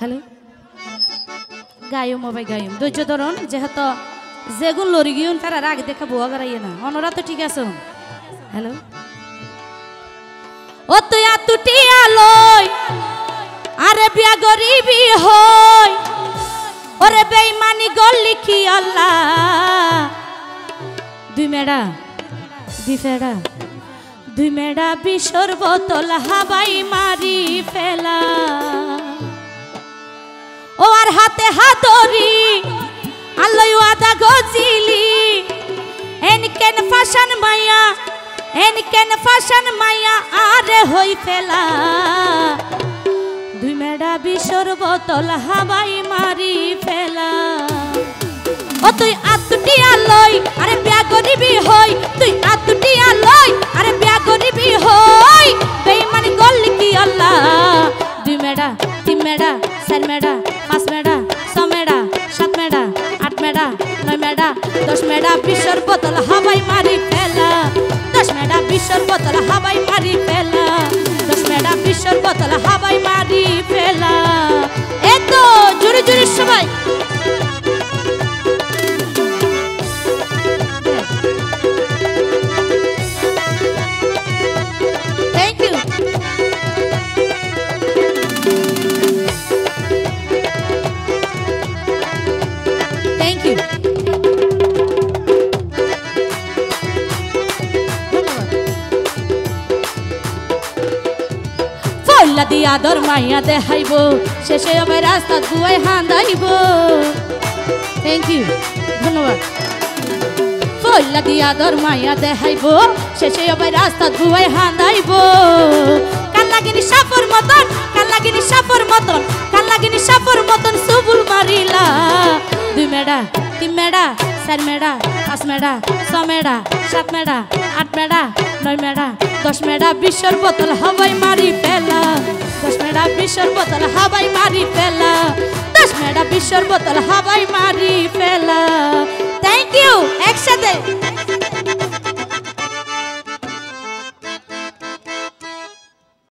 hello গায়ম mobile গায়ম ধৈর্য ধরুন যেহেতু যেগুন লরি গিয়ে তারা রাগ দেখা বোয়া গাড়াইয়ে না অনরা তো ঠিক আছে হ্যালো ও তুই আতুটি আলোয় আরে বিয়া গরিবি হই ওরে বেঈমানি গল্লি কি আল্লাহ দুই মেডা দি ফেডা দুই মেডা বিশর বোতল হাবাই মারি ফেলা ও আর হাতে হাতরি আল্লাহ ওয়াদা গজিলি এনকেন ফাশন মায়া এনকেন ফাশন মায়া আরে হই ফেলা দুই মেডা বিশর বোতল হাবাই মারি ফেলা ও তুই আতুটি আলোই আরে বিয়া গরিবি হই তুই আতুটি আলোই আরে বিয়া গরিবি হই বেঈমানি গল্লি কি আল্লাহ দুই মেডা তিন মেডা চার মেডা পাঁচ মেডা ছ মেডা সাত মেডা আট মেডা নয় মেডা 10 মেডা বিশর বোতল হাবাই মারি ফেলা 10 মেডা বিশর বোতল হাবাই মারি ফেলা 10 মেডা বিশর বোতল হাবাই মারি ফেলা এত জোরে জোরে সবাই দিয়া দর মাইয়া দেখাইব শেষে হবে রাস্তা গুয়াই হান্দাইব থ্যাংক ইউ ধন্যবাদ ফল্লা দিয়া দর মাইয়া দেখাইব শেষে হবে রাস্তা গুয়াই হান্দাইব কাল্লাগিনি সাপর মতন কাল্লাগিনি সাপর মতন কাল্লাগিনি সাপর মতন সুবুল মারিলা দুই মেডা তিন মেডা চার মেডা পাঁচ মেডা ছ মেডা সাত মেডা আট মেডা নয় মেডা 10 মেডা বিশর বোতল হাবাই মারি ফেলা 10 মেডা বিশর বোতল হাবাই মারি ফেলা 10 মেডা বিশর বোতল হাবাই মারি ফেলা